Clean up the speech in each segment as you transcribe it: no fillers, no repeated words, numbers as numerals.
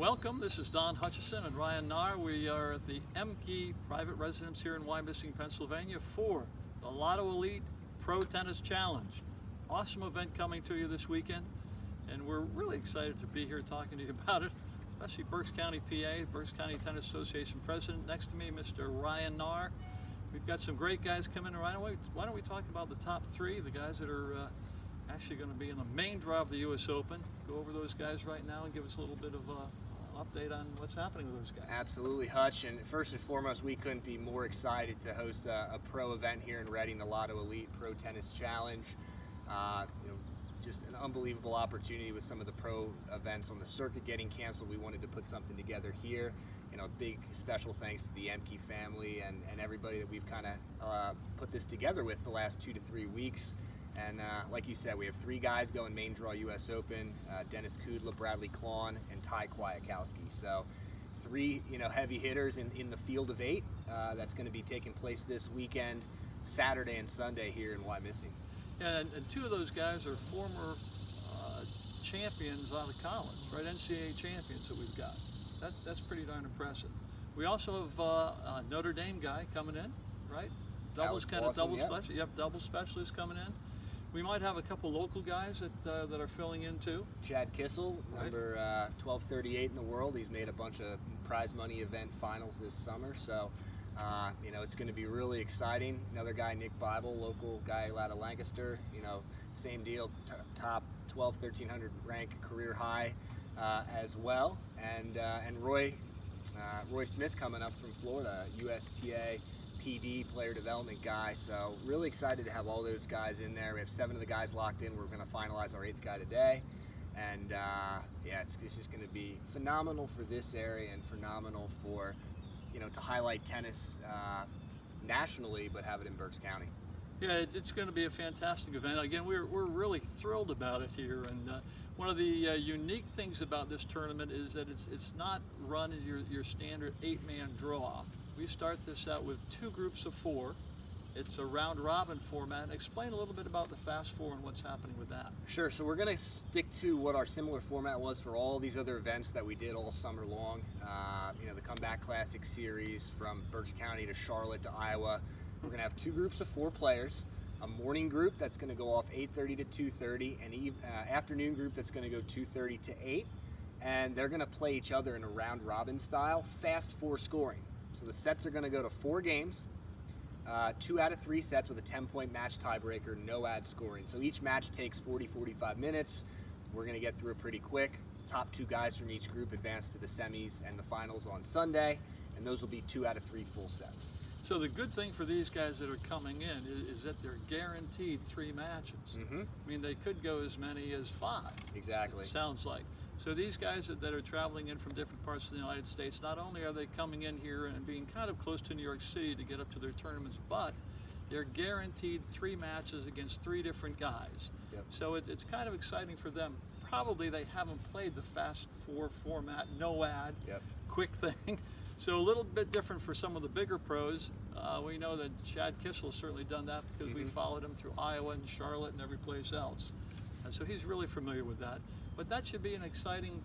welcome. This is Don Hutchison and Ryan Knarr. We are at the MG private residence here in Wyomissing, Pennsylvania for the Lotto Elite Pro Tennis Challenge. Awesome event coming to you this weekend, and we're really excited to be here talking to you about it, especially Berks County, PA, Berks County Tennis Association President. Next to me, Mr. Ryan Knarr. We've got some great guys coming in right away. Why don't we talk about the top three, the guys that are actually going to be in the main draw of the U.S. Open. Go over those guys right now and give us a little bit of an update on what's happening with those guys. Absolutely, Hutch. And first and foremost, we couldn't be more excited to host a pro event here in Reading, the Lotto Elite Pro Tennis Challenge. Just an unbelievable opportunity with some of the pro events on the circuit getting canceled. We wanted to put something together here. Big special thanks to the Emke family and everybody that we've kind of put this together with the last 2 to 3 weeks. And like you said, we have 3 guys going main draw U.S. Open, Dennis Kudla, Bradley Klon, and Ty Kwiatkowski. So 3 heavy hitters in the field of 8 that's going to be taking place this weekend, Saturday and Sunday here in Wyomissing. Yeah, and 2 of those guys are former champions out of college, right? NCAA champions that we've got. That's pretty darn impressive. We also have a Notre Dame guy coming in, right? Double specialist. Yep, double specialist coming in. We might have a couple local guys that are filling in too. Chad Kissel, right. Number 1238 in the world. He's made a bunch of prize money event finals this summer, so it's going to be really exciting. Another guy, Nick Bible, local guy out of Lancaster. Same deal, top 1300 rank, career high as well. And Roy Smith coming up from Florida, USTA PD player development guy. So really excited to have all those guys in there. We have 7 of the guys locked in. We're going to finalize our 8th guy today. And it's just going to be phenomenal for this area and phenomenal for, to highlight tennis nationally, but have it in Berks County. Yeah, it's going to be a fantastic event. Again, we're really thrilled about it here. And one of the unique things about this tournament is that it's not run in your standard 8-man draw. We start this out with 2 groups of 4. It's a round-robin format. Explain a little bit about the Fast Four and what's happening with that. Sure. So we're going to stick to what our similar format was for all these other events that we did all summer long. The Comeback Classic Series from Berks County to Charlotte to Iowa. We're going to have 2 groups of 4 players. A morning group that's going to go off 8:30 to 2:30, and afternoon group that's going to go 2:30 to 8. And they're going to play each other in a round-robin style, fast 4 scoring. So the sets are going to go to 4 games, 2 out of 3 sets with a 10-point match tiebreaker, no ad scoring. So each match takes 40-45 minutes. We're going to get through it pretty quick. Top 2 guys from each group advance to the semis and the finals on Sunday, and those will be 2 out of 3 full sets. So the good thing for these guys that are coming in is that they're guaranteed 3 matches. Mm-hmm. I mean, they could go as many as 5. Exactly. It sounds like. So these guys that are traveling in from different parts of the United States, not only are they coming in here and being kind of close to New York City to get up to their tournaments, but they're guaranteed 3 matches against 3 different guys. Yep. So it's kind of exciting for them. Probably they haven't played the Fast Four format, no ad, yep, quick thing. So a little bit different for some of the bigger pros. We know that Chad Kissel has certainly done that because we followed him through Iowa and Charlotte and every place else. And so he's really familiar with that. But that should be an exciting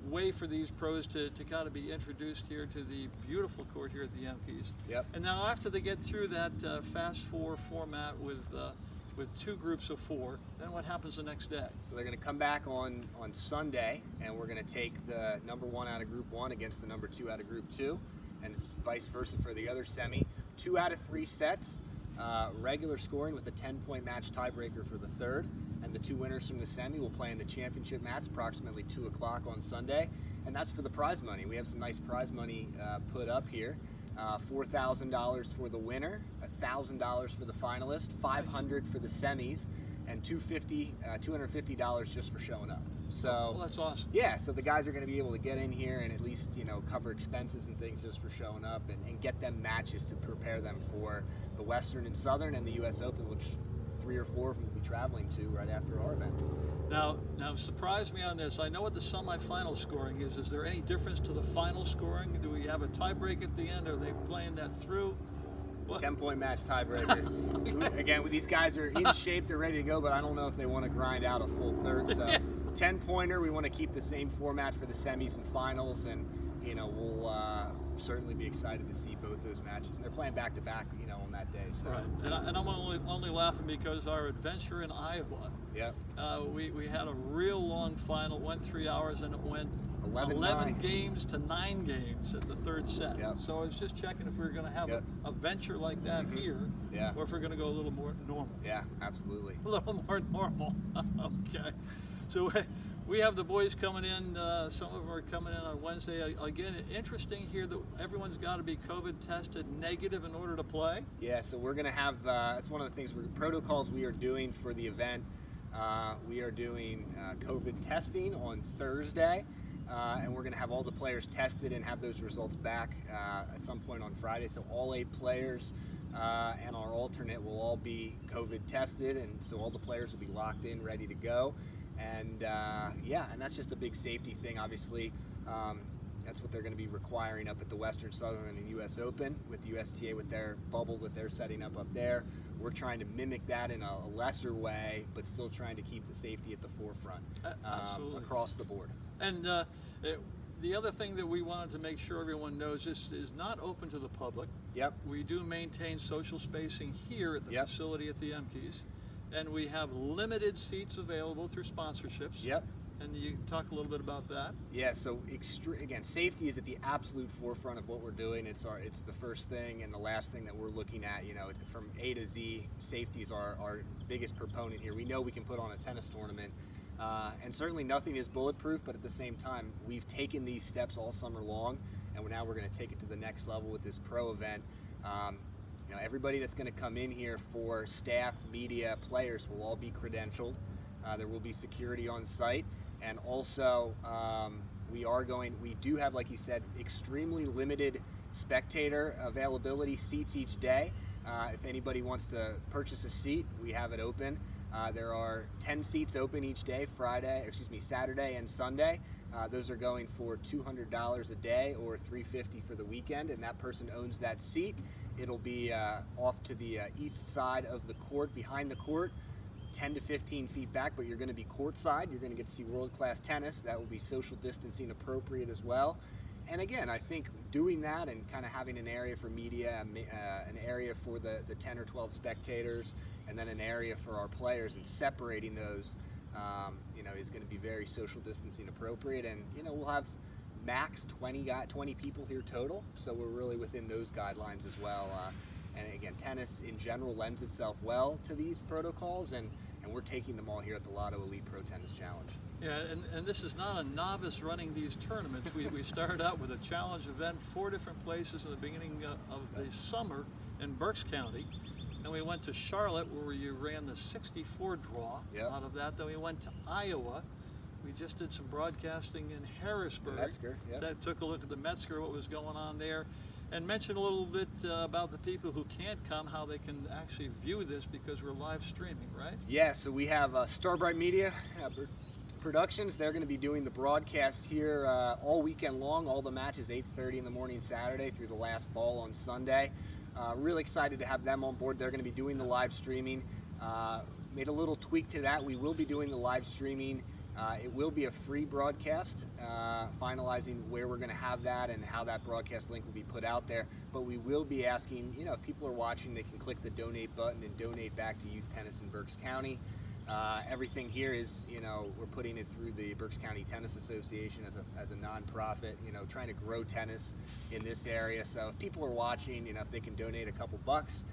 way for these pros to kind of be introduced here to the beautiful court here at the Emkes. Yep. And now after they get through that Fast Four format with 2 groups of 4, then what happens the next day? So they're going to come back on Sunday, and we're going to take the number 1 out of Group 1 against the number 2 out of Group 2, and vice versa for the other semi. 2 out of 3 sets, regular scoring with a 10-point match tiebreaker for the 3rd, and the 2 winners from the semi will play in the championship match approximately 2 o'clock on Sunday, and that's for the prize money. We have some nice prize money put up here. $4,000 for the winner, $1,000 for the finalist, $500 for the semis, and $250 just for showing up. So well, that's awesome. Yeah, so the guys are going to be able to get in here and at least cover expenses and things just for showing up and get them matches to prepare them for the Western and Southern and the U.S. Open, which 3 or 4 of them will be traveling to right after our event. Now surprise me on this. I know what the semifinal scoring is. Is there any difference to the final scoring? Do we have a tiebreak at the end? Are they playing that through? 10-point match tiebreaker. Again, these guys are in shape, they're ready to go, but I don't know if they want to grind out a full 3rd. So 10-pointer. We want to keep the same format for the semis and finals, and we'll certainly be excited to see both those matches. And they're playing back-to-back, on that day. So. Right, and I'm only laughing because our adventure in Iowa. Yep. We had a real long final, went 3 hours, and it went 11 games to 9 games at the third set. Yep. So I was just checking if we were going to have a venture like that here, or if we're going to go a little more normal. Yeah, absolutely. A little more normal. Okay. So we have the boys coming in. Some of them are coming in on Wednesday. Again, interesting here that everyone's got to be COVID tested negative in order to play. Yeah, so we're going to have, it's one of the things, protocols we are doing for the event. We are doing COVID testing on Thursday, and we're going to have all the players tested and have those results back at some point on Friday. So all 8 players and our alternate will all be COVID tested, and so all the players will be locked in, ready to go. And and that's just a big safety thing, obviously. That's what they're going to be requiring up at the Western, Southern, and US Open with the USTA, with their bubble that they're setting up there. We're trying to mimic that in a lesser way, but still trying to keep the safety at the forefront across the board. And the other thing that we wanted to make sure everyone knows, this is not open to the public. Yep. We do maintain social spacing here at the facility at the MKs. And we have limited seats available through sponsorships. Yep. And you can talk a little bit about that. Yeah, so again, safety is at the absolute forefront of what we're doing. It's the first thing and the last thing that we're looking at. From A to Z, safety is our biggest proponent here. We know we can put on a tennis tournament, and certainly nothing is bulletproof, but at the same time, we've taken these steps all summer long, and now we're going to take it to the next level with this pro event. Everybody that's going to come in here for staff, media, players will all be credentialed. There will be security on site, and also we do have, like you said, extremely limited spectator availability seats each day. If anybody wants to purchase a seat, we have it open. There are 10 seats open each day, Saturday and Sunday. Those are going for $200 a day or $350 for the weekend, and that person owns that seat. It'll be off to the east side of the court, behind the court, 10 to 15 feet back, but you're going to be courtside. You're going to get to see world-class tennis. That will be social distancing appropriate as well. And again, I think doing that and kind of having an area for media, an area for the 10 or 12 spectators, and then an area for our players, and separating those, is going to be very social distancing appropriate. And we'll have max 20 people here total, so we're really within those guidelines as well. And again, tennis in general lends itself well to these protocols, and we're taking them all here at the Lotto Elite Pro Tennis Challenge. Yeah, and this is not a novice running these tournaments. We started out with a challenge event, 4 different places in the beginning of the summer in Berks County. Then we went to Charlotte, where you ran the 64 draw. Out of that, then we went to Iowa. We just did some broadcasting in Harrisburg. Metzger, That took a look at the Metzger, what was going on there, and mentioned a little bit about the people who can't come, how they can actually view this, because we're live streaming, right? Yeah, so we have Starbright Media Productions. They're going to be doing the broadcast here all weekend long, all the matches, 8:30 in the morning Saturday through the last ball on Sunday. Really excited to have them on board. They're going to be doing the live streaming. Made a little tweak to that. We will be doing the live streaming. It will be a free broadcast, finalizing where we're going to have that and how that broadcast link will be put out there. But we will be asking, if people are watching, they can click the donate button and donate back to youth tennis in Berks County. Everything here is, we're putting it through the Berks County Tennis Association as a nonprofit, trying to grow tennis in this area. So if people are watching, if they can donate a couple bucks,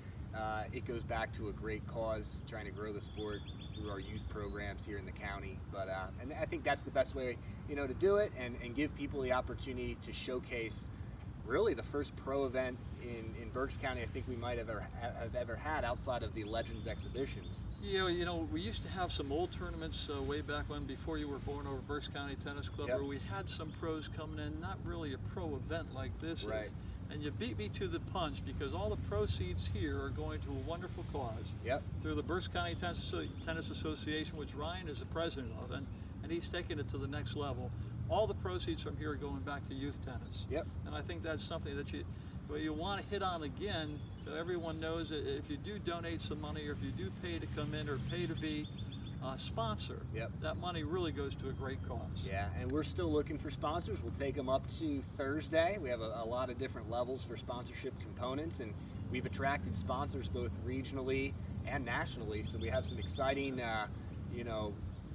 it goes back to a great cause, trying to grow the sport through our youth programs here in the county. But and I think that's the best way, to do it, and give people the opportunity to showcase really the first pro event in Berks County I think we might have ever had outside of the Legends exhibitions. We used to have some old tournaments way back when, before you were born, over Berks County Tennis Club, where we had some pros coming in, not really a pro event like this is. And you beat me to the punch, because all the proceeds here are going to a wonderful cause through the Berks County Tennis Association, which Ryan is the president of, and he's taking it to the next level. All the proceeds from here are going back to youth tennis. And I think that's something that you want to hit on again, so everyone knows that if you do donate some money, or if you do pay to come in or pay to be sponsor, Yep. that money really goes to a great cause. Yeah, and we're still looking for sponsors. We'll take them up to Thursday. We have a lot of different levels for sponsorship components, and we've attracted sponsors both regionally and nationally. So we have some exciting,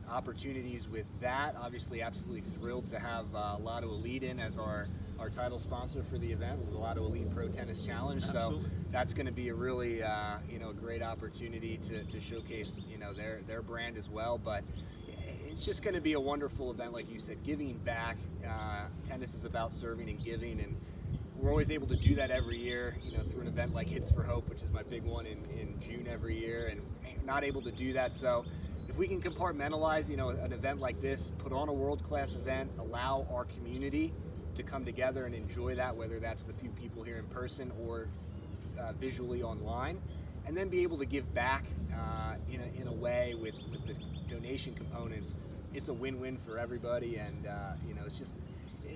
opportunities with that. Obviously, absolutely thrilled to have Lotto Elite in as our title sponsor for the event with the Lotto Elite Pro Tennis Challenge. Absolutely. So that's going to be a really, great opportunity to showcase, their brand as well. But it's just going to be a wonderful event, like you said, giving back. Tennis is about serving and giving, and we're always able to do that every year, through an event like Hits for Hope, which is my big one in June every year, and not able to do that. So if we can compartmentalize, an event like this, put on a world-class event, allow our community to come together and enjoy that, whether that's the few people here in person or visually online, and then be able to give back in a way with the donation components, it's a win-win for everybody. And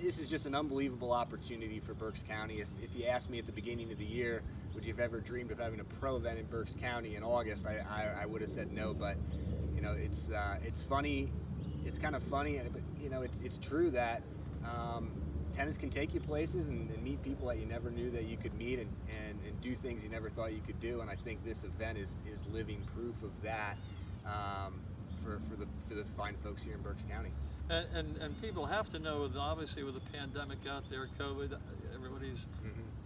this is just an unbelievable opportunity for Berks County. If you asked me at the beginning of the year, would you have ever dreamed of having a pro event in Berks County in August, I would have said no. But it's funny. It's kind of funny, but it's true that tennis can take you places and meet people that you never knew that you could meet, and do things you never thought you could do. And I think this event is living proof of that for the fine folks here in Berks County. And people have to know that obviously with the pandemic out there, COVID, everybody's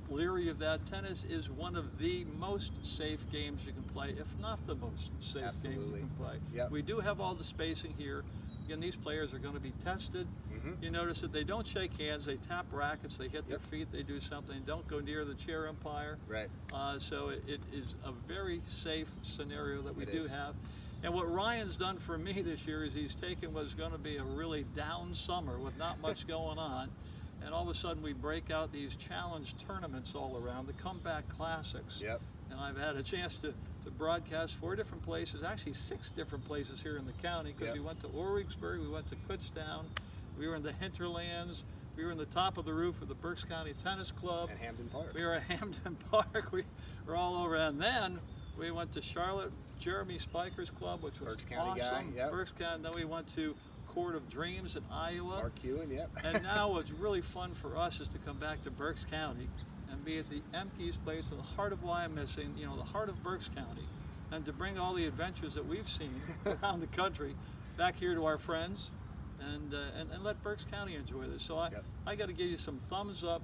leery of that. Tennis is one of the most safe games you can play, if not the most safe game you can play. Yep. We do have all the spacing here. Again, these players are going to be tested. You notice that they don't shake hands, they tap rackets, they hit their feet, they do something. Don't go near the chair umpire. Right. So it is a very safe scenario that we do is. have. And what Ryan's done for me this year is he's taken what's going to be a really down summer with not much going on, and all of a sudden we break out these challenge tournaments all around, the comeback classics. Yep. And I've had a chance to broadcast 4 different places, actually 6 different places here in the county, because we went to Origsburg, we went to Kutztown, we were in the Hinterlands, we were in the top of the roof of the Berks County Tennis Club. And Hampden Park. We were at Hampden Park, we were all over, and then we went to Charlotte Jeremy Spiker's Club, which was Berks County awesome. guy, yep. Berks County, then we went to Court of Dreams in Iowa. Mark Ewan, yep. And now what's really fun for us is to come back to Berks County and be at the Emke's place in the heart of Wyomissing, the heart of Berks County, and to bring all the adventures that we've seen around the country back here to our friends, and let Berks County enjoy this. So I got to give you some thumbs up.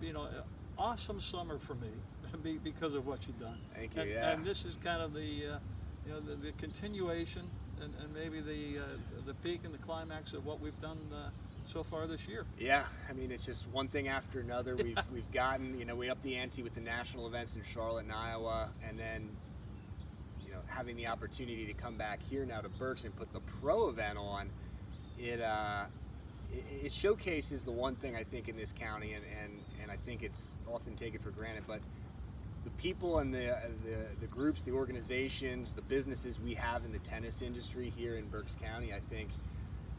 Awesome summer for me because of what you've done. Thank you. And this is kind of the the continuation and maybe the peak and the climax of what we've done so far this year. Yeah, I mean, it's just one thing after another. We've gotten, we upped the ante with the national events in Charlotte and Iowa, and then having the opportunity to come back here now to Berks and put the pro event on, it showcases the one thing I think in this county, and I think it's often taken for granted, but the people and the groups, the organizations, the businesses we have in the tennis industry here in Berks County, I think,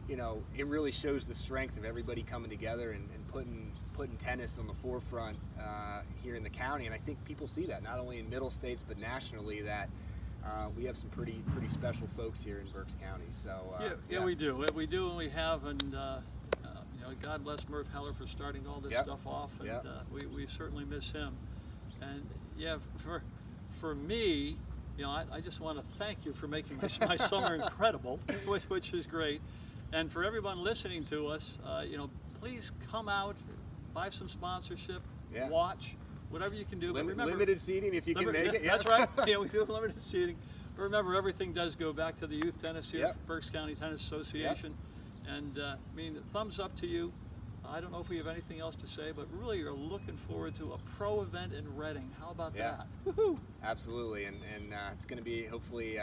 it really shows the strength of everybody coming together and putting tennis on the forefront here in the county. And I think people see that not only in Middle States but nationally, that we have some pretty special folks here in Berks County. So we do, and we have, and God bless Murph Heller for starting all this stuff off, and we certainly miss him. And for me, I just want to thank you for making my summer incredible, which is great. And for everyone listening to us, please come out, buy some sponsorship, watch, whatever you can do. But remember, limited seating if you can make it. That's right. Yeah, we do limited seating. But remember, everything does go back to the youth tennis here, Berks County Tennis Association. And thumbs up to you. I don't know if we have anything else to say, but really are looking forward to a pro event in Reading. How about that? Woo-hoo. Absolutely, and it's going to be hopefully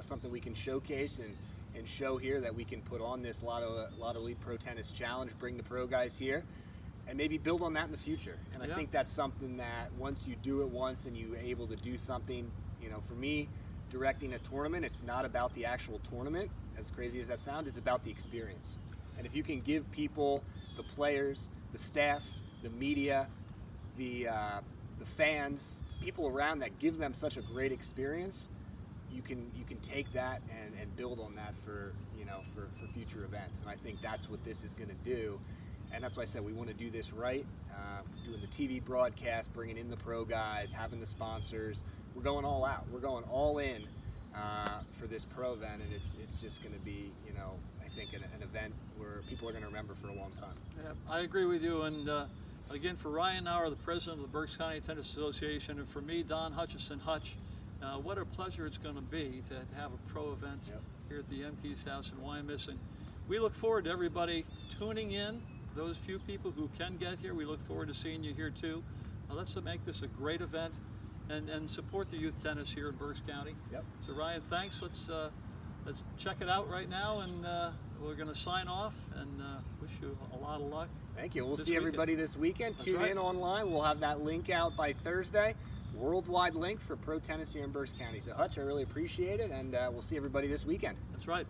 something we can showcase and show here, that we can put on this Lotto Elite Pro Tennis Challenge, bring the pro guys here, and maybe build on that in the future. And I think that's something that once you do it once and you're able to do something, for me, directing a tournament, it's not about the actual tournament, as crazy as that sounds, it's about the experience. And if you can give people, the players, the staff, the media, the fans, people around that, give them such a great experience, you can take that and build on that for for future events. And I think that's what this is going to do. And that's why I said we want to do this right, doing the TV broadcast, bringing in the pro guys, having the sponsors. We're going all out. We're going all in for this pro event, and it's just going to be, I think an event where people are going to remember for a long time. Yeah, I agree with you. And again, for Ryan Knarr, the president of the Berks County Tennis Association, and for me, Don Hutchison, Hutch, what a pleasure it's going to be to have a pro event here at the MK's house in Wyomissing. We look forward to everybody tuning in. Those few people who can get here, we look forward to seeing you here too. Let's make this a great event and support the youth tennis here in Berks County. Yep. So Ryan, thanks. Let's check it out right now, and we're going to sign off and wish you a lot of luck. Thank you. We'll see everybody this weekend. That's Tune right. in online. We'll have that link out by Thursday. Worldwide link for pro tennis here in Berks County. So Hutch, I really appreciate it, and we'll see everybody this weekend. That's right.